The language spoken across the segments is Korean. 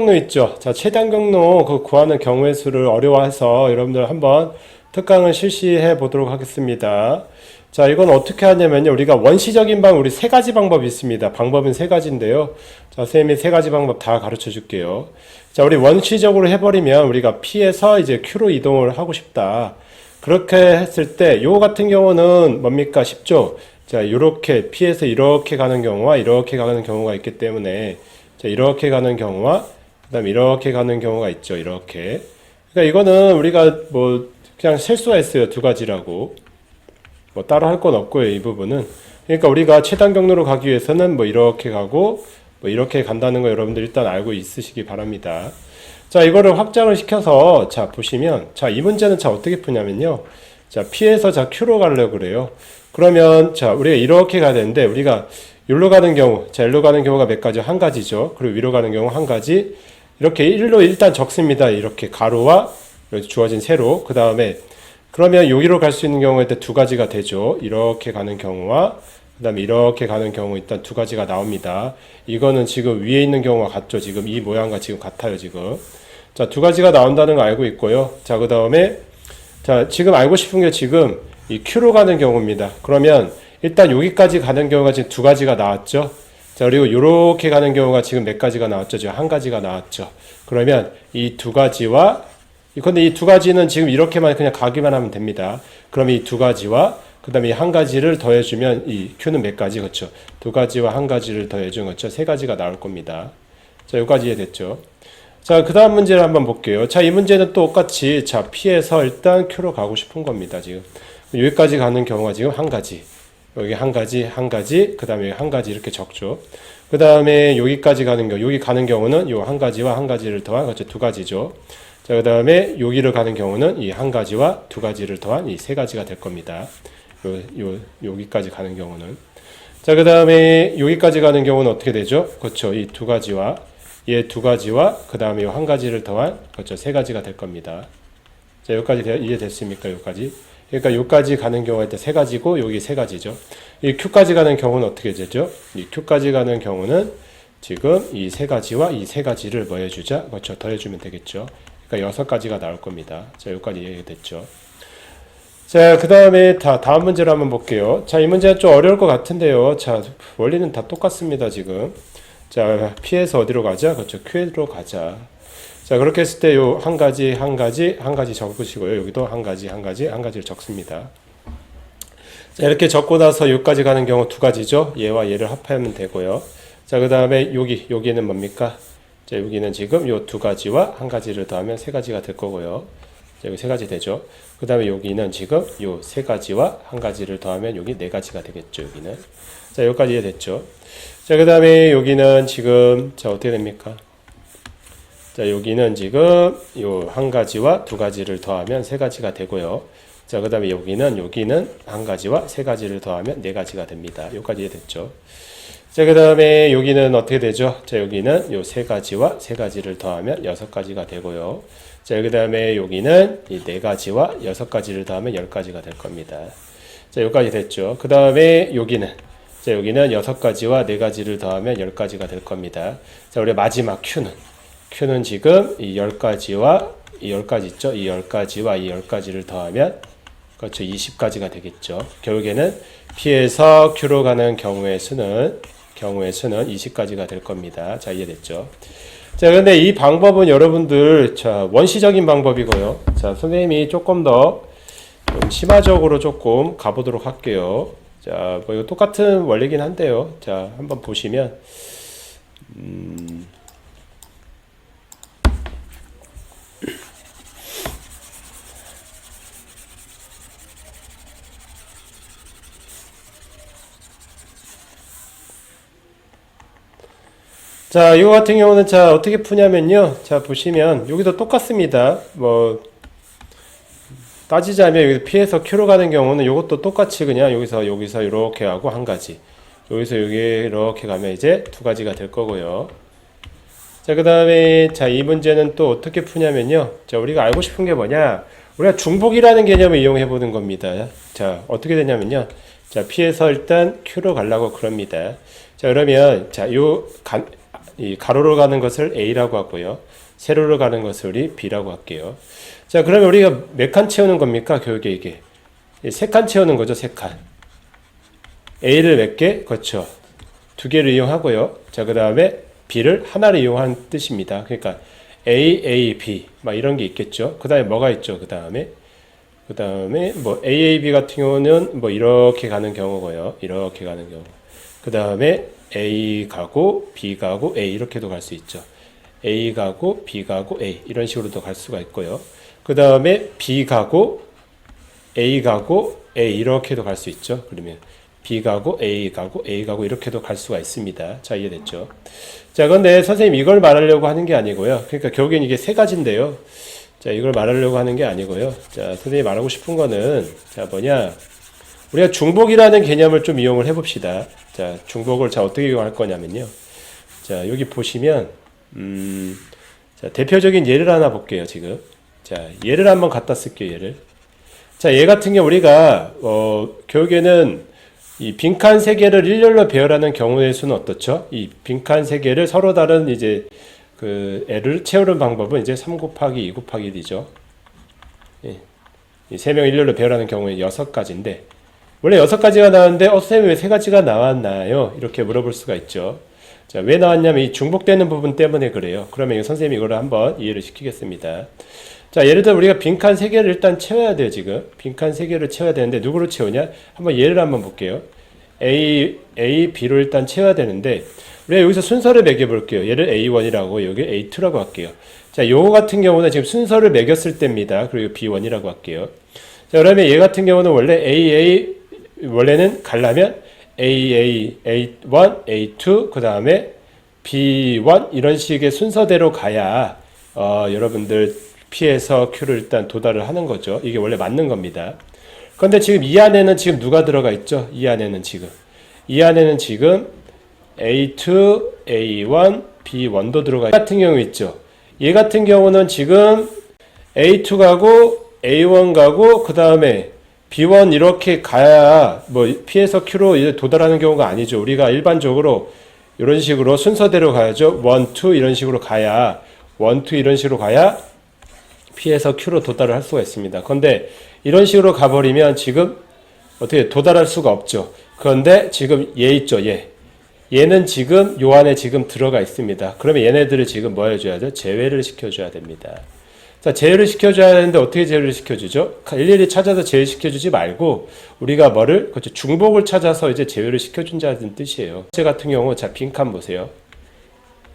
경로 있죠. 자, 최단 경로 그 구하는 경우의 수를 어려워해서 여러분들 한번 특강을 실시해 보도록 하겠습니다. 자, 이건 어떻게 하냐면요. 우리가 원시적인 우리 세 가지 방법이 있습니다. 방법은 세 가지인데요. 자, 선생님이 세 가지 방법 다 가르쳐 줄게요. 자, 우리 원시적으로 해버리면 우리가 P에서 이제 Q로 이동을 하고 싶다. 그렇게 했을 때, 요 같은 경우는 뭡니까? 쉽죠? 자, 요렇게 P에서 이렇게 가는 경우와 이렇게 가는 경우가 있기 때문에, 자, 이렇게 가는 경우와, 그 다음에 이렇게 가는 경우가 있죠. 이렇게. 그러니까 이거는 우리가 뭐, 그냥 셀 수가 있어요. 두 가지라고. 뭐 따로 할 건 없고요, 이 부분은. 그러니까 우리가 최단 경로로 가기 위해서는 뭐 이렇게 가고 뭐 이렇게 간다는 거 여러분들 일단 알고 있으시기 바랍니다. 자, 이거를 확장을 시켜서 자, 보시면 자, 이 문제는 자, 어떻게 푸냐면요. 자, P에서 자, Q로 가려고 그래요. 그러면 자, 우리가 이렇게 가야 되는데 우리가 여기로 가는 경우, 자, 여기로 가는 경우가 몇 가지? 한 가지죠. 그리고 위로 가는 경우 한 가지. 이렇게 1로 일단 적습니다. 이렇게 가로와 주어진 세로. 그 다음에 그러면 여기로 갈 수 있는 경우에 두 가지가 되죠. 이렇게 가는 경우와 그 다음에 이렇게 가는 경우 일단 두 가지가 나옵니다. 이거는 지금 위에 있는 경우가 같죠. 지금 이 모양과 지금 같아요. 지금. 자, 두 가지가 나온다는 거 알고 있고요. 자, 그 다음에 자, 지금 알고 싶은 게 지금 이 Q로 가는 경우입니다. 그러면 일단 여기까지 가는 경우가 지금 두 가지가 나왔죠. 자, 그리고 이렇게 가는 경우가 지금 몇 가지가 나왔죠. 지금 한 가지가 나왔죠. 그러면 이 두 가지와 근데 이 두 가지는 지금 이렇게만 그냥 가기만 하면 됩니다. 그럼 이 두 가지와 그 다음에 이 한 가지를 더해주면 이 Q는 몇 가지? 그렇죠. 두 가지와 한 가지를 더해주면 그렇죠. 세 가지가 나올 겁니다. 자, 여기까지 이해됐죠. 자, 그 다음 문제를 한번 볼게요. 자, 이 문제는 또 똑같이 자, P에서 일단 Q로 가고 싶은 겁니다. 지금 여기까지 가는 경우가 지금 한 가지, 여기 한 가지, 한 가지, 그 다음에 한 가지 이렇게 적죠. 그 다음에 여기까지 가는 경우, 여기 가는 경우는 요 한 가지와 한 가지를 더한 그렇죠. 두 가지죠. 자, 그 다음에 여기를 가는 경우는 이 한 가지와 두 가지를 더한 이 세 가지가 될 겁니다. 여기까지 가는 경우는. 자, 그 다음에 여기까지 가는 경우는 어떻게 되죠? 그렇죠. 이 두 가지와, 얘 두 가지와, 그 다음에 이 한 가지를 더한, 그렇죠. 세 가지가 될 겁니다. 자, 여기까지 이해됐습니까? 여기까지. 그러니까 여기까지 가는 경우가 일단 세 가지고, 여기 세 가지죠. 이 Q까지 가는 경우는 어떻게 되죠? 이 Q까지 가는 경우는 지금 이 세 가지와 이 세 가지를 뭐 해주자? 그렇죠. 더해주면 되겠죠. 그러니까 여섯 가지가 나올 겁니다. 자, 여기까지 이해됐죠. 자, 그 다음에 다음 문제를 한번 볼게요. 자, 이 문제는 좀 어려울 것 같은데요. 자, 원리는 다 똑같습니다, 지금. 자, P에서 어디로 가자? 그렇죠. Q로 가자. 자, 그렇게 했을 때 요 한 가지, 한 가지, 한 가지 적으시고요. 여기도 한 가지, 한 가지, 한 가지를 적습니다. 자, 이렇게 적고 나서 여기까지 가는 경우 두 가지죠. 얘와 얘를 합하면 되고요. 자, 그 다음에 여기는 뭡니까? 자, 여기는 지금 요 두 가지와 한 가지를 더하면 세 가지가 될 거고요. 자, 여기 세 가지 되죠. 그 다음에 여기는 지금 요 세 가지와 한 가지를 더하면 여기 네 가지가 되겠죠. 여기는. 자, 여기까지 이해됐죠. 자, 그 다음에 여기는 지금, 자, 어떻게 됩니까? 자, 여기는 지금 요 한 가지와 두 가지를 더하면 세 가지가 되고요. 자, 그 다음에 여기는 한 가지와 세 가지를 더하면 네 가지가 됩니다. 여기까지 이해됐죠. 자, 그 다음에 여기는 어떻게 되죠? 자, 여기는 요 세 가지와 세 가지를 더하면 여섯 가지가 되고요. 자, 그 다음에 여기는 이 네 가지와 여섯 가지를 더하면 열 가지가 될 겁니다. 자, 여기까지 됐죠. 그 다음에 여기는 여섯 가지와 네 가지를 더하면 열 가지가 될 겁니다. 자, 우리 마지막 Q는 지금 이 열 가지와 이 열 가지 있죠? 이 열 가지와 이 열 가지를 더하면 그렇죠. 20가지가 되겠죠. 결국에는 P에서 Q로 가는 경우의 수는 20가지가 될 겁니다. 자, 이해됐죠? 자, 근데 이 방법은 여러분들, 자, 원시적인 방법이고요. 자, 선생님이 조금 더 좀 심화적으로 조금 가보도록 할게요. 자, 뭐, 이거 똑같은 원리긴 한데요. 자, 한번 보시면, 자, 이거 같은 경우는 자, 어떻게 푸냐면요. 자, 보시면, 여기도 똑같습니다. 뭐, 따지자면 여기 P에서 Q로 가는 경우는 이것도 똑같이 그냥 여기서 이렇게 하고 한 가지. 여기서 여기 이렇게 가면 이제 두 가지가 될 거고요. 자, 그 다음에, 자, 이 문제는 또 어떻게 푸냐면요. 자, 우리가 알고 싶은 게 뭐냐. 우리가 중복이라는 개념을 이용해 보는 겁니다. 자, 어떻게 되냐면요. 자, P에서 일단 Q로 가려고 그럽니다. 자, 그러면, 자, 이 가로로 가는 것을 A라고 하고요. 세로로 가는 것을 우리 B라고 할게요. 자, 그러면 우리가 몇 칸 채우는 겁니까? 교육에 이게. 3칸 채우는 거죠, 3칸. A를 몇 개? 그렇죠. 2개를 이용하고요. 자, 그 다음에 B를 하나를 이용한 뜻입니다. 그러니까 A, A, B. 막 이런 게 있겠죠. 그 다음에 뭐가 있죠? 그 다음에 뭐 AAB 같은 경우는 뭐 이렇게 가는 경우고요. 이렇게 가는 경우. 그 다음에 A 가고 B 가고 A 이렇게도 갈 수 있죠. A 가고 B 가고 A 이런 식으로도 갈 수가 있고요. 그 다음에 B 가고 A 가고 A 이렇게도 갈 수 있죠. 그러면 B 가고 A 가고 A 가고 이렇게도 갈 수가 있습니다. 자, 이해됐죠? 자, 그런데 선생님 이걸 말하려고 하는 게 아니고요. 그러니까 결국엔 이게 3가지인데요. 자, 이걸 말하려고 하는 게 아니고요. 자, 선생님이 말하고 싶은 거는, 자, 뭐냐. 우리가 중복이라는 개념을 좀 이용을 해봅시다. 자, 중복을 자, 어떻게 이용할 거냐면요. 자, 여기 보시면, 자, 대표적인 예를 하나 볼게요, 지금. 자, 예를 한번 갖다 쓸게요, 예를. 자, 얘 같은 경우 우리가, 교육에는 이 빈칸 3개를 일렬로 배열하는 경우의 수는 어떻죠? 이 빈칸 3개를 서로 다른 이제 그 애를 채우는 방법은 이제 3 곱하기 2 곱하기 1이죠. 예. 이 3명 일렬로 배열하는 경우에 6가지인데 원래 6가지가 나왔는데 선생님 왜 3가지가 나왔나요? 이렇게 물어볼 수가 있죠. 자, 왜 나왔냐면 이 중복되는 부분 때문에 그래요. 그러면 선생님이 이거를 한번 이해를 시키겠습니다. 자, 예를 들어 우리가 빈칸 3개를 일단 채워야 돼요, 지금. 빈칸 3개를 채워야 되는데 누구로 채우냐? 한번 예를 한번 볼게요. A, B로 일단 채워야 되는데 우리가 여기서 순서를 매겨볼게요. 얘를 A1이라고 여기 A2라고 할게요. 자, 요거 같은 경우는 지금 순서를 매겼을 때입니다. 그리고 B1이라고 할게요. 자, 그러면 얘 같은 경우는 원래 원래는 가려면 A1, A2, 그 다음에 B1 이런 식의 순서대로 가야 여러분들 P에서 Q를 일단 도달을 하는 거죠. 이게 원래 맞는 겁니다. 그런데 지금 이 안에는 지금 누가 들어가 있죠? 이 안에는 지금 A2, A1, B1도 들어가 있는 같은 경우 있죠. 얘 같은 경우는 지금 A2 가고 A1 가고 그 다음에 B1 이렇게 가야 뭐 P에서 Q로 이제 도달하는 경우가 아니죠. 우리가 일반적으로 이런 식으로 순서대로 가야죠. 1, 2 이런 식으로 가야 1, 2 이런 식으로 가야 P에서 Q로 도달을 할 수가 있습니다. 그런데 이런 식으로 가버리면 지금 어떻게 도달할 수가 없죠. 그런데 지금 얘 있죠. 얘는 지금 요 안에 지금 들어가 있습니다. 그러면 얘네들을 지금 뭐 해줘야죠? 제외를 시켜줘야 됩니다. 자, 제외를 시켜줘야 되는데 어떻게 제외를 시켜주죠? 일일이 찾아서 제외시켜주지 말고 우리가 뭐를 그렇죠. 중복을 찾아서 이제 제외를 시켜준다는 뜻이에요. 제 같은 경우 자 빈칸 보세요.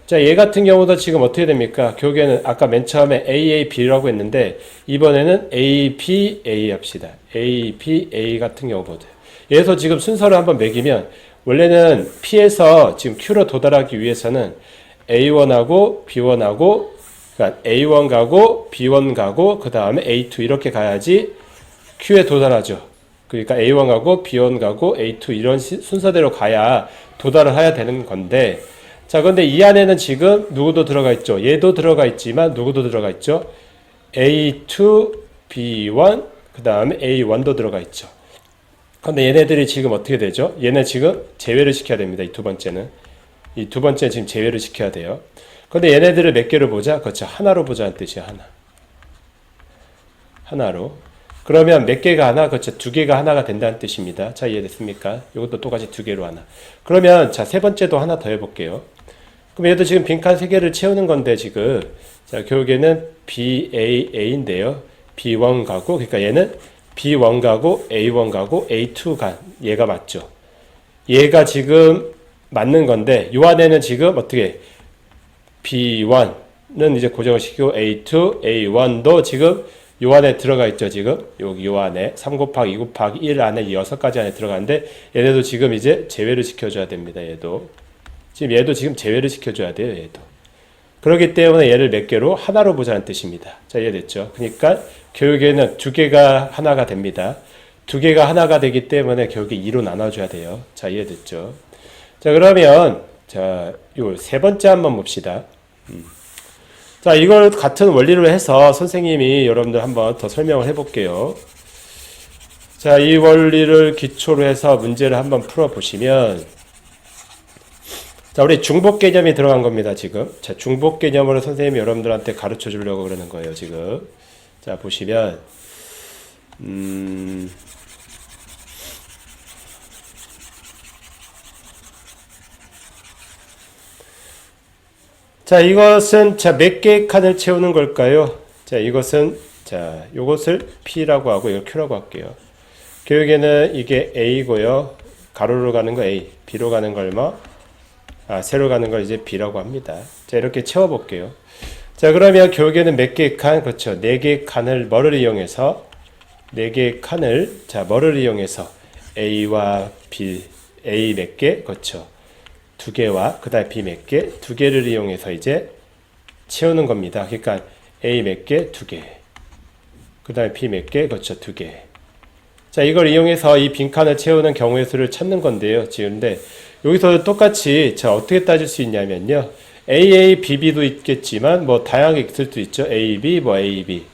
자, 얘 같은 경우도 지금 어떻게 됩니까? 결국에는 아까 맨 처음에 AAB라고 했는데 이번에는 ABA 합시다. ABA 같은 경우 보세요. 얘에서 지금 순서를 한번 매기면 원래는 P에서 지금 Q로 도달하기 위해서는 A1하고 B1하고 그러니까 A1 가고 B1 가고 그 다음에 A2 이렇게 가야지 Q에 도달하죠. 그러니까 A1 가고 B1 가고 A2 이런 순서대로 가야 도달을 해야 되는 건데 자, 근데 이 안에는 지금 누구도 들어가 있죠. 얘도 들어가 있지만 누구도 들어가 있죠. A2, B1, 그 다음에 A1도 들어가 있죠. 근데 얘네들이 지금 어떻게 되죠? 얘네 지금 제외를 시켜야 됩니다. 이 두 번째는. 이 두 번째는 지금 제외를 시켜야 돼요. 근데 얘네들을 몇 개를 보자? 그렇죠. 하나로 보자는 뜻이야, 하나. 하나로. 그러면 몇 개가 하나? 그렇죠. 2개가 하나가 된다는 뜻입니다. 자, 이해됐습니까? 이것도 똑같이 2개로 하나. 그러면 자, 세 번째도 하나 더 해볼게요. 그럼 얘도 지금 빈칸 3개를 채우는 건데 지금 자, 결국에는 BAA인데요. B1 가고 그러니까 얘는 B1 가고 A1 가고 A2 간 얘가 맞죠. 얘가 지금 맞는 건데 요 안에는 지금 어떻게 B1은 이제 고정을 시키고 A2, A1도 지금 요 안에 들어가 있죠. 지금 여기 요 안에 3 곱하기 2 곱하기 1 안에 6가지 안에 들어가는데 얘네도 지금 이제 제외를 시켜줘야 됩니다. 얘도 지금 제외를 시켜줘야 돼요. 얘도. 그렇기 때문에 얘를 몇 개로 하나로 보자는 뜻입니다. 자, 이해됐죠? 그러니까 결국에는 2개가 하나가 됩니다. 2개가 하나가 되기 때문에 결국에 2로 나눠줘야 돼요. 자, 이해됐죠? 자, 그러면 자, 요 세 번째 한번 봅시다. 자, 이걸 같은 원리로 해서 선생님이 여러분들 한번 더 설명을 해볼게요. 자, 이 원리를 기초로 해서 문제를 한번 풀어보시면 자, 우리 중복 개념이 들어간 겁니다, 지금. 자, 중복 개념으로 선생님이 여러분들한테 가르쳐 주려고 그러는 거예요, 지금. 자, 보시면, 자, 이것은, 자, 몇 개의 칸을 채우는 걸까요? 자, 이것은, 자, 요것을 P라고 하고, 이걸 Q라고 할게요. 교육에는 이게 A고요. 가로로 가는 거 A, B로 가는 거 얼마? 세로 가는 걸 이제 B라고 합니다. 자, 이렇게 채워볼게요. 자, 그러면 교육에는 몇 개의 칸? 그렇죠. 4개의 칸을 뭐를 이용해서, 4개의 칸을, 자, 뭐를 이용해서 A와 B, A 몇 개? 그렇죠. 2개와 그 다음에 B 몇 개? 2개를 이용해서 이제 채우는 겁니다. 그러니까 A 몇 개? 2개. 그 다음에 B 몇 개? 그렇죠. 2개. 자, 이걸 이용해서 이 빈칸을 채우는 경우의 수를 찾는 건데요. 지금데 여기서 똑같이 자, 어떻게 따질 수 있냐면요. AA, BB도 있겠지만 뭐 다양하게 있을 수도 있죠. AB, 뭐 AB.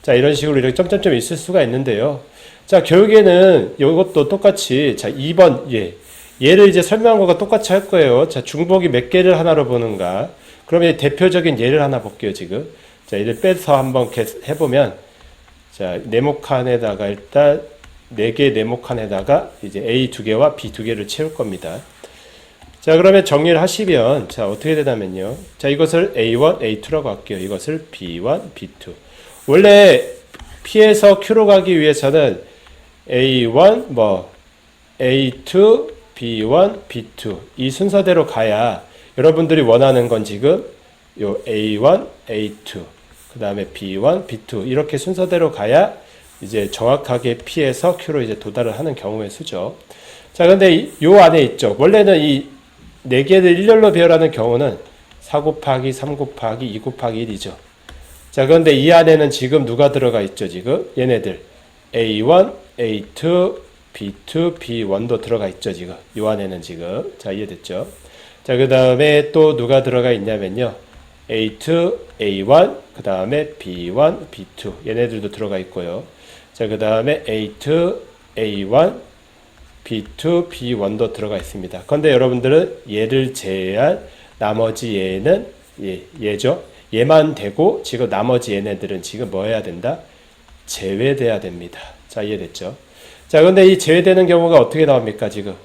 자, 이런 식으로 이렇게 점점점 있을 수가 있는데요. 자, 결국에는 이것도 똑같이 자, 2번 얘를 이제 설명한 것과 똑같이 할 거예요. 자, 중복이 몇 개를 하나로 보는가? 그러면 대표적인 예를 하나 볼게요, 지금. 자, 얘를 빼서 한번 해보면, 자, 네모칸에다가 일단 4개 네모칸에다가 이제 A 2개와 B 2개를 채울 겁니다. 자, 그러면 정리를 하시면, 자, 어떻게 되냐면요. 자, 이것을 A1, A2라고 할게요. 이것을 B1, B2. 원래 P에서 Q로 가기 위해서는 A1, 뭐, A2, B1, B2 이 순서대로 가야 여러분들이 원하는 건 지금 요 A1, A2 그 다음에 B1, B2 이렇게 순서대로 가야 이제 정확하게 P에서 Q로 이제 도달을 하는 경우의 수죠. 자, 근데 요 안에 있죠. 원래는 이 4개를 일렬로 배열하는 경우는 4 곱하기 3 곱하기 2 곱하기 1이죠. 자, 그런데 이 안에는 지금 누가 들어가 있죠, 지금? 얘네들 A1, A2, B2, B1도 들어가 있죠, 지금. 요 안에는 지금. 자, 이해됐죠? 자, 그 다음에 또 누가 들어가 있냐면요. A2, A1, 그 다음에 B1, B2. 얘네들도 들어가 있고요. 자, 그 다음에 A2, A1, B2, B1도 들어가 있습니다. 그런데 여러분들은 얘를 제외한 나머지 얘는 얘죠. 얘만 되고 지금 나머지 얘네들은 지금 뭐 해야 된다? 제외돼야 됩니다. 자, 이해됐죠? 자, 근데 이 제외되는 경우가 어떻게 나옵니까, 지금?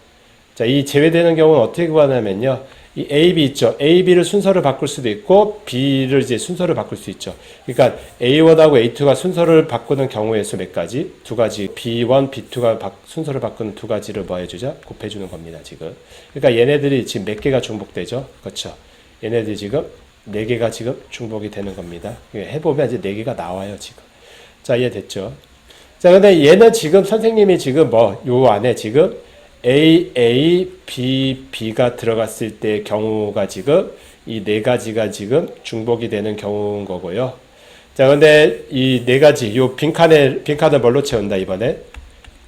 자, 이 제외되는 경우는 어떻게 구하냐면요. 이 A, B 있죠. A, B를 순서를 바꿀 수도 있고, B를 이제 순서를 바꿀 수 있죠. 그러니까 A1하고 A2가 순서를 바꾸는 경우의 수 몇 가지? 2가지. B1, B2가 순서를 바꾸는 2가지를 뭐 해주죠? 곱해주는 겁니다, 지금. 그러니까 얘네들이 지금 몇 개가 중복되죠? 그렇죠. 얘네들이 지금 4개가 지금 중복이 되는 겁니다. 해보면 이제 4개가 나와요, 지금. 자, 이해됐죠? 자, 근데 얘는 지금 선생님이 지금 뭐, 요 안에 지금 A, A, B, B가 들어갔을 때 경우가 지금 이 4가지가 지금 중복이 되는 경우인 거고요. 자, 근데 이 4가지, 요 빈칸을 뭘로 채운다, 이번에?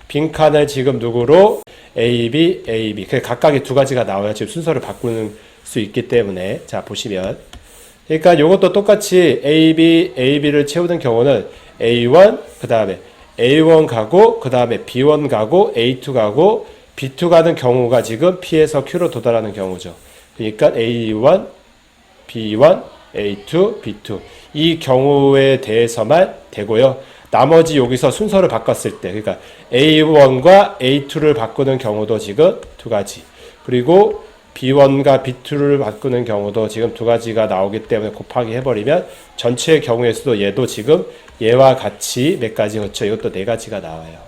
빈칸을 지금 누구로? A, B, A, B. 각각의 2가지가 나와야 지금 순서를 바꾸는 수 있기 때문에. 자, 보시면. 그러니까 요것도 똑같이 A, B, A, B를 채우는 경우는 A1, 그 다음에 A1 가고 그 다음에 B1 가고 A2 가고 B2 가는 경우가 지금 P에서 Q로 도달하는 경우죠. 그러니까 A1, B1, A2, B2 이 경우에 대해서만 되고요. 나머지 여기서 순서를 바꿨을 때 그러니까 A1과 A2를 바꾸는 경우도 지금 2가지 그리고 B1과 B2를 바꾸는 경우도 지금 2가지가 나오기 때문에 곱하기 해버리면 전체의 경우의 수도 얘도 지금 얘와 같이 몇 가지 그렇죠. 이것도 4가지가 나와요.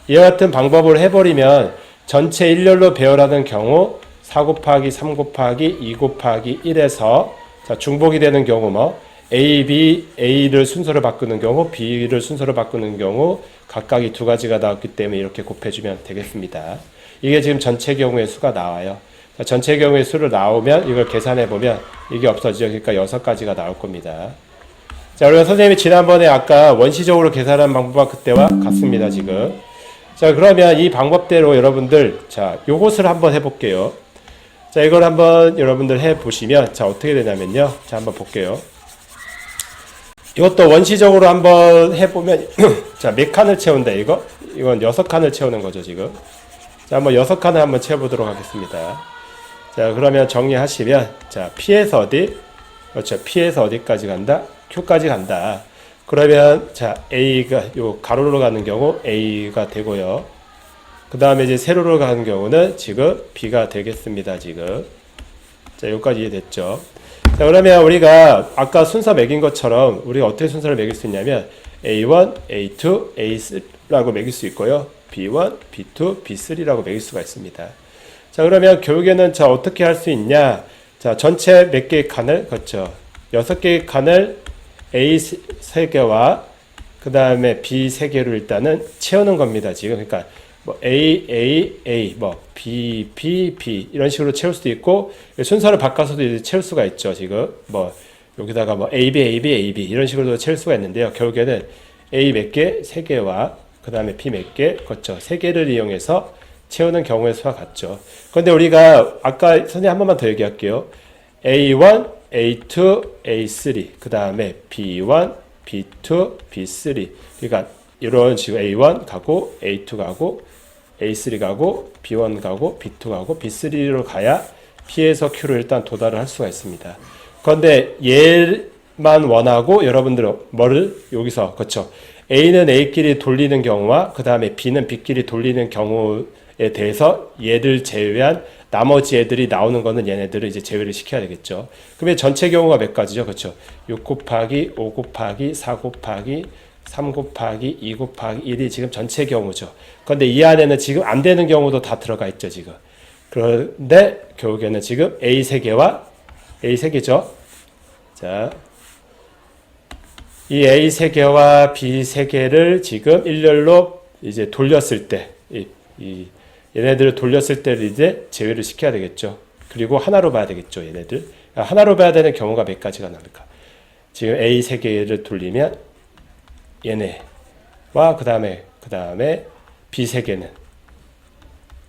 이와 같은 방법을 해버리면 전체 일렬로 배열하는 경우 4 곱하기 3 곱하기 2 곱하기 1에서 자, 중복이 되는 경우 뭐 A, B, A를 순서를 바꾸는 경우 B를 순서를 바꾸는 경우 각각이 2가지가 나왔기 때문에 이렇게 곱해주면 되겠습니다. 이게 지금 전체 경우의 수가 나와요. 자, 전체 경우의 수를 나오면 이걸 계산해보면 이게 없어지죠. 그러니까 6가지가 나올 겁니다. 자, 우리가 선생님이 지난번에 아까 원시적으로 계산한 방법과 그때와 같습니다, 지금. 자, 그러면 이 방법대로 여러분들, 자, 요것을 한번 해볼게요. 자, 이걸 한번 여러분들 해보시면, 자, 어떻게 되냐면요. 자, 한번 볼게요. 이것도 원시적으로 한번 해보면, 자, 몇 칸을 채운다, 이거? 이건 6칸을 채우는 거죠, 지금. 자, 한번 6칸을 한번 채워보도록 하겠습니다. 자, 그러면 정리하시면, 자, P에서 어디? 그렇죠. P에서 어디까지 간다? Q까지 간다. 그러면, 자, A가, 요 가로로 가는 경우 A가 되고요. 그 다음에 이제 세로로 가는 경우는 지금 B가 되겠습니다, 지금. 자, 여기까지 이해됐죠? 자, 그러면 우리가 아까 순서 매긴 것처럼 우리가 어떻게 순서를 매길 수 있냐면 A1, A2, A3라고 매길 수 있고요. B1, B2, B3라고 매길 수가 있습니다. 자, 그러면 결국에는 자, 어떻게 할 수 있냐? 자, 전체 몇 개의 칸을, 그렇죠. 6개의 칸을 A 3개와 그 다음에 B 3개로 일단은 채우는 겁니다. 지금. 그러니까 뭐 A, 뭐 B, B 이런 식으로 채울 수도 있고 순서를 바꿔서도 이제 채울 수가 있죠. 지금 뭐 여기다가 뭐 A, B 이런 식으로 채울 수가 있는데요. 결국에는 A 몇 개, 3개와 그 다음에 B 몇 개, 그렇죠. 3개를 이용해서 채우는 경우의 수와 같죠. 그런데 우리가 아까 선생님 한 번만 더 얘기할게요. A1, A2, A3 그 다음에 B1, B2, B3 그러니까 이런 식으로 A1 가고 A2 가고 A3 가고 B1 가고 B2 가고 B3로 가야 P에서 Q로 일단 도달을 할 수가 있습니다. 그런데 얘만 원하고 여러분들은 뭐를 여기서 그렇죠. A는 A끼리 돌리는 경우와 그 다음에 B는 B끼리 돌리는 경우에 대해서 얘를 제외한 나머지 애들이 나오는 거는 얘네들을 이제 제외를 시켜야 되겠죠. 그러면 전체 경우가 몇 가지죠? 그렇죠. 6 곱하기 5 곱하기 4 곱하기 3 곱하기 2 곱하기 1이 지금 전체 경우죠. 그런데 이 안에는 지금 안 되는 경우도 다 들어가 있죠, 지금. 그런데 결국에는 지금 A 3개와 A 3개죠. 자, 이 A 3개와 B 3개를 지금 일렬로 이제 돌렸을 때, 얘네들을 돌렸을 때를 이제 제외를 시켜야 되겠죠. 그리고 하나로 봐야 되겠죠, 얘네들. 하나로 봐야 되는 경우가 몇 가지가 나옵니까? 지금 A 3개를 돌리면 얘네와 그 다음에 B 3개는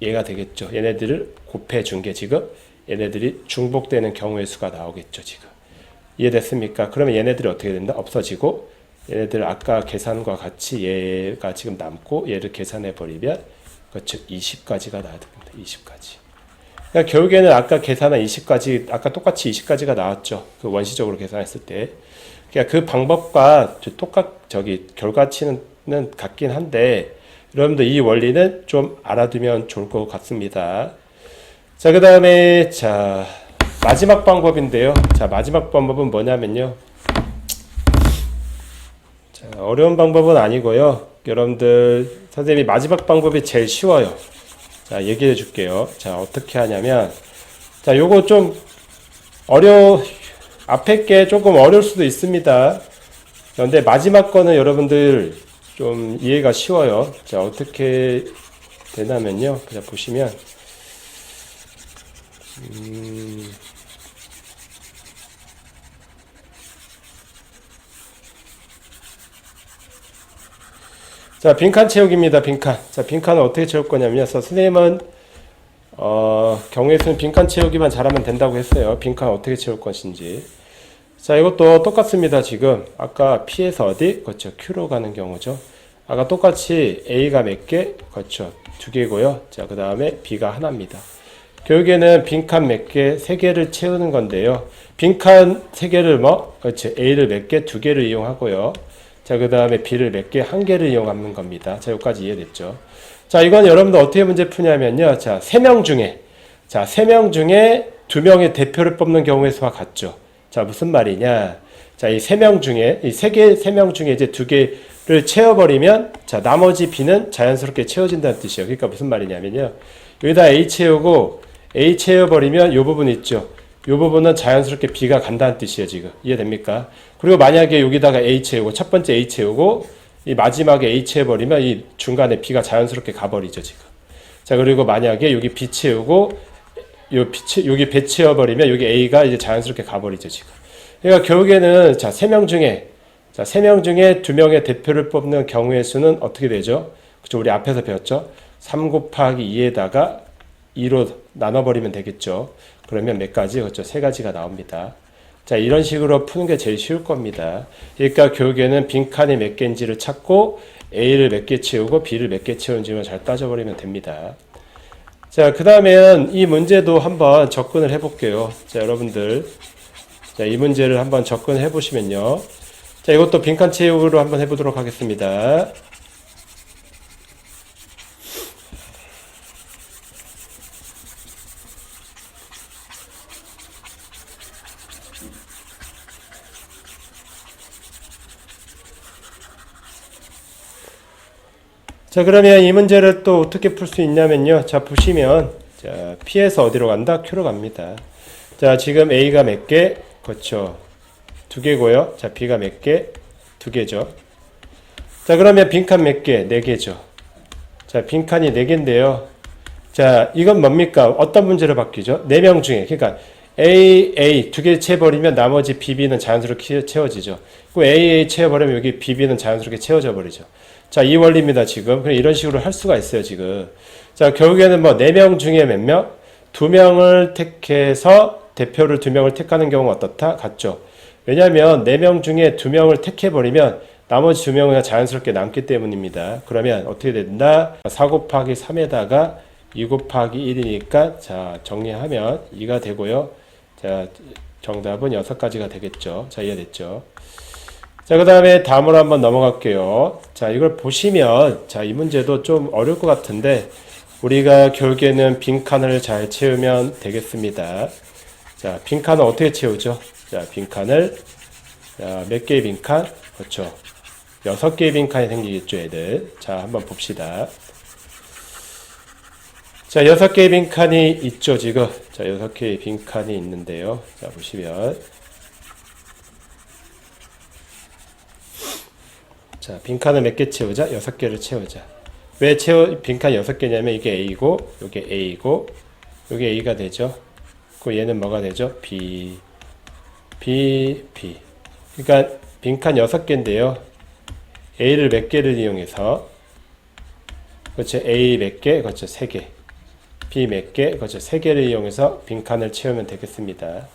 얘가 되겠죠. 얘네들을 곱해 준 게 지금 얘네들이 중복되는 경우의 수가 나오겠죠, 지금. 이해됐습니까? 그러면 얘네들이 어떻게 된다? 없어지고 얘네들 아까 계산과 같이 얘가 지금 남고 얘를 계산해 버리면 그렇죠. 20까지가 나와야 됩니다. 20까지. 그러니까 결국에는 아까 계산한 20까지 아까 똑같이 20까지가 나왔죠. 그 원시적으로 계산했을 때. 그러니까 그 방법과 결과치는 같긴 한데 여러분들 이 원리는 좀 알아두면 좋을 것 같습니다. 자, 그 다음에 자 마지막 방법인데요. 자, 마지막 방법은 뭐냐면요. 자, 어려운 방법은 아니고요. 여러분들 선생님이 마지막 방법이 제일 쉬워요. 자, 얘기해 줄게요. 자, 어떻게 하냐면 자, 요거 좀 앞에 게 조금 어려울 수도 있습니다. 그런데 마지막 거는 여러분들 좀 이해가 쉬워요. 자, 어떻게 되냐면요. 그냥 보시면 자, 빈칸 채우기입니다. 빈칸. 자, 빈칸은 어떻게 채울 거냐면요. 선생님은 경우의 수는 빈칸 채우기만 잘하면 된다고 했어요. 빈칸 어떻게 채울 것인지. 자, 이것도 똑같습니다. 지금 아까 P에서 어디? 그렇죠. Q로 가는 경우죠. 아까 똑같이 A가 몇 개? 그렇죠. 2개고요. 자, 그 다음에 B가 하나입니다. 결국에는 빈칸 몇 개? 3개를 채우는 건데요. 빈칸 3개를 뭐? 그렇죠. A를 몇 개? 2개를 이용하고요. 자, 그 다음에 B를 몇 개? 1개를 이용하는 겁니다. 자, 여기까지 이해됐죠? 자, 이건 여러분들 어떻게 문제 푸냐면요. 자, 3명 중에 2명의 대표를 뽑는 경우의 수와 같죠. 자, 무슨 말이냐? 자, 이 3명 중에, 이 3명 중에 이제 2개를 채워버리면, 자, 나머지 B는 자연스럽게 채워진다는 뜻이에요. 그러니까 무슨 말이냐면요. 여기다 A 채우고, A 채워버리면 요 부분 있죠. 요 부분은 자연스럽게 B가 간다는 뜻이에요, 지금. 이해됩니까? 그리고 만약에 여기다가 A 채우고, 첫 번째 A 채우고, 이 마지막에 A 채워버리면 이 중간에 B가 가버리죠, 지금. 자, 그리고 만약에 여기 B 채우고, 여기 배 채워버리면 여기 A가 이제 자연스럽게 가버리죠, 지금. 그러니까 결국에는, 자, 3명 중에 2명의 대표를 뽑는 경우의 수는 어떻게 되죠? 그쵸, 우리 앞에서 배웠죠? 3 곱하기 2에다가 2로 나눠버리면 되겠죠. 그러면 몇 가지? 그렇죠. 3가지가 나옵니다. 자, 이런 식으로 푸는 게 제일 쉬울 겁니다. 그러니까 결국에는 빈칸이 몇 개인지를 찾고 A를 몇 개 채우고 B를 몇 개 채우는지만 잘 따져버리면 됩니다. 자, 그 다음엔 이 문제도 한번 접근을 해 볼게요. 자, 여러분들. 자, 이 문제를 한번 접근해 보시면요. 자, 이것도 빈칸 채우기로 한번 해보도록 하겠습니다. 자, 그러면 이 문제를 또 어떻게 풀 수 있냐면요. 자, 보시면, 자, P에서 어디로 간다? Q로 갑니다. 자, 지금 A가 몇 개? 그렇죠. 2개고요. 자, B가 몇 개? 2개죠. 자, 그러면 빈칸 몇 개? 4개죠. 자, 빈칸이 4개인데요. 자, 이건 뭡니까? 어떤 문제로 바뀌죠? 4명 중에. 그러니까 A 2개 채워버리면 나머지 BB는 자연스럽게 채워지죠. 그 A 채워버리면 여기 BB는 자연스럽게 채워져 버리죠. 자, 이 원리입니다, 지금. 그냥 이런 식으로 할 수가 있어요, 지금. 자, 결국에는 뭐 4명 중에 몇 명? 2명을 택해서 대표를 2명을 택하는 경우가 어떻다? 같죠. 왜냐하면 4명 중에 2명을 택해버리면 나머지 2명은 그냥 자연스럽게 남기 때문입니다. 그러면 어떻게 된다? 4 곱하기 3에다가 2 곱하기 1이니까 자, 정리하면 2가 되고요. 자, 정답은 6가지가 되겠죠. 자, 이해됐죠? 자, 그 다음에 다음으로 한번 넘어갈게요. 자, 이걸 보시면, 자, 이 문제도 좀 어려울 것 같은데, 우리가 결국에는 빈칸을 잘 채우면 되겠습니다. 자, 빈칸을 어떻게 채우죠? 자, 빈칸을, 자, 몇 개의 빈칸? 그렇죠. 6개의 빈칸이 생기겠죠, 애들. 자, 한번 봅시다. 자, 6개의 빈칸이 있죠, 지금. 자, 6개의 빈칸이 있는데요. 자, 보시면. 자, 빈칸을 몇 개 채우자? 6개를 채우자. 왜 빈칸 6개냐면 이게 A고, 이게 A고, 이게 A가 되죠. 그 얘는 뭐가 되죠? B. 그러니까 빈칸 6개인데요. A를 몇 개를 이용해서, 그렇죠. A 몇 개, 그렇죠. 3개. B 몇 개, 그렇죠. 3개를 이용해서 빈칸을 채우면 되겠습니다.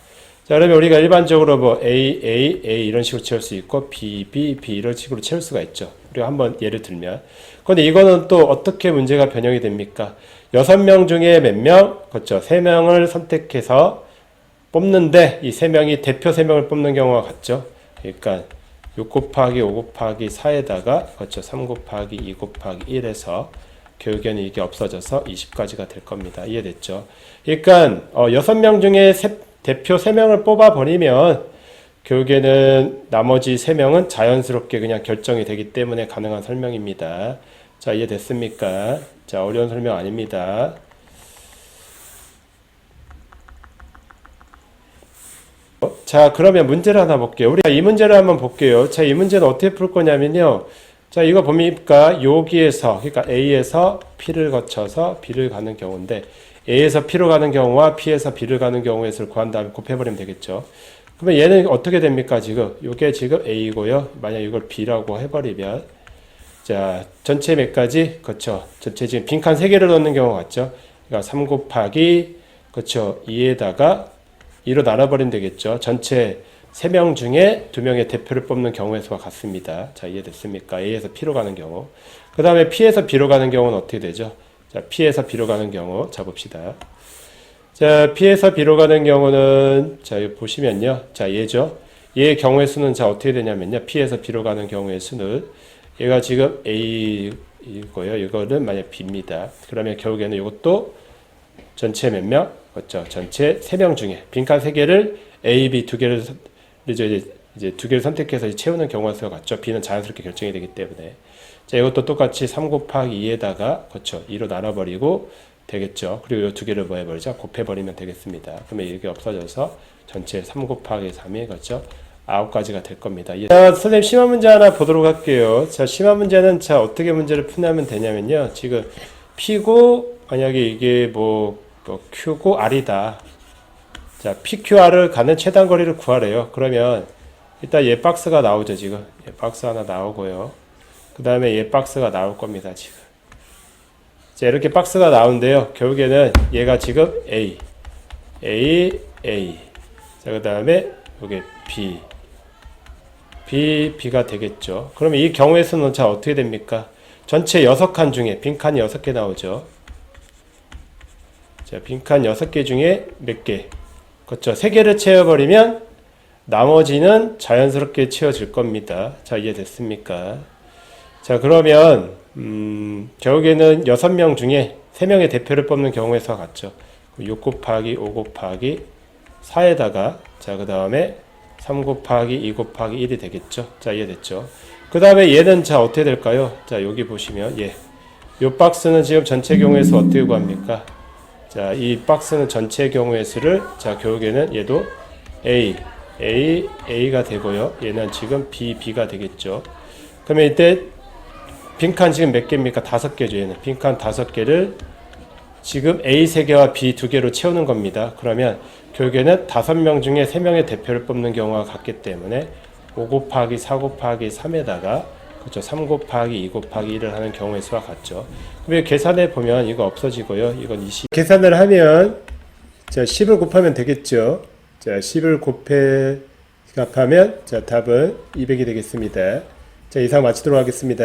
자, 그러면 우리가 일반적으로 뭐 A 이런 식으로 채울 수 있고 B 이런 식으로 채울 수가 있죠. 우리가 한번 예를 들면. 근데 이거는 또 어떻게 문제가 변형이 됩니까? 6명 중에 몇 명? 그렇죠. 3명을 선택해서 뽑는데 이 3명이 대표 3명을 뽑는 경우가 같죠. 그러니까 6 곱하기 5 곱하기 4에다가 그렇죠. 3 곱하기 2 곱하기 1에서 결국에는 이게 없어져서 20가지가 될 겁니다. 이해됐죠? 그러니까 6명 중에 대표 3명을 뽑아버리면 결국에는 나머지 3명은 자연스럽게 그냥 결정이 되기 때문에 가능한 설명입니다. 자, 이해됐습니까? 자, 어려운 설명 아닙니다. 자, 그러면 문제를 하나 볼게요. 우리가 이 문제를 한번 볼게요. 자, 이 문제는 어떻게 풀 거냐면요. 자, 이거 봅니까? 여기에서, 그러니까 A에서 P를 거쳐서 B를 가는 경우인데, A에서 P로 가는 경우와 P에서 B를 가는 경우의 수를 구한 다음에 곱해버리면 되겠죠. 그러면 얘는 어떻게 됩니까? 지금 이게 지금 A고요. 만약 이걸 B라고 해버리면 자, 전체 몇 가지? 그렇죠. 전체 지금 빈칸 3개를 넣는 경우가 같죠. 그러니까 3 곱하기 그렇죠. 2에다가 2로 나눠버리면 되겠죠. 전체 3명 중에 2명의 대표를 뽑는 경우의 수가 같습니다. 자, 이해됐습니까? A에서 P로 가는 경우. 그 다음에 P에서 B로 가는 경우는 어떻게 되죠? 자, P에서 B로 가는 경우, 자, 봅시다. 자, P에서 B로 가는 경우는, 자, 여기 보시면요. 자, 얘죠. 얘의 경우의 수는, 자, 어떻게 되냐면요. P에서 B로 가는 경우의 수는, 얘가 지금 A이고요. 이거는 만약 B입니다. 그러면 결국에는 이것도 전체 몇 명? 그렇죠. 전체 3명 중에, 빈칸 3개를 A, B 2개를, 이제 2개를 선택해서 채우는 경우가 수가 같죠. B는 자연스럽게 결정이 되기 때문에. 자, 이것도 똑같이 3 곱하기 2에다가, 그렇죠. 2로 나눠버리고 되겠죠. 그리고 이 2개를 뭐 해버리죠? 곱해버리면 되겠습니다. 그러면 이게 없어져서 전체 3 곱하기 3이, 그렇죠. 9가지가 될 겁니다. 자, 선생님 심화 문제 하나 보도록 할게요. 자, 심화 문제는 자, 어떻게 문제를 푸냐면 되냐면요. 지금 P고, 만약에 이게 Q고 R이다. 자, PQR을 가는 최단 거리를 구하래요. 그러면 일단 얘 박스가 나오죠, 지금. 얘 박스 하나 나오고요. 그 다음에 얘 박스가 나올 겁니다, 지금. 자, 이렇게 박스가 나오는데요. 결국에는 얘가 지금 A. 자, 그 다음에 여기 B가 되겠죠. 그러면 이 경우의 수는 자, 어떻게 됩니까? 전체 6칸 중에 빈칸이 6개 나오죠. 자, 빈칸 6개 중에 몇 개? 그렇죠. 3개를 채워버리면 나머지는 자연스럽게 채워질 겁니다. 자, 이해됐습니까? 자, 그러면 결국에는 6명 중에 3명의 대표를 뽑는 경우의 수와 같죠. 6 곱하기 5 곱하기 4에다가 자, 그 다음에 3 곱하기 2 곱하기 1이 되겠죠. 자, 이해됐죠? 그 다음에 얘는 자, 어떻게 될까요? 자, 여기 보시면 요 박스는 지금 전체 경우의 수 어떻게 구합니까? 자, 이 박스는 전체 경우의 수를 자, 결국에는 얘도 A가 되고요. 얘는 지금 B가 되겠죠. 그러면 이때 빈칸 지금 몇 개입니까? 5개죠. 얘는 빈칸 5개를 지금 A 3개와 B 2개로 채우는 겁니다. 그러면 결국에는 5명 중에 3명의 대표를 뽑는 경우가 같기 때문에 5 곱하기 4 곱하기 3에다가 그렇죠. 3 곱하기 2 곱하기 1을 하는 경우의 수와 같죠. 그럼 계산해 보면 이거 없어지고요. 이건 20. 계산을 하면 자, 10을 곱하면 되겠죠. 자, 10을 곱하면 자, 답은 200이 되겠습니다. 자, 이상 마치도록 하겠습니다.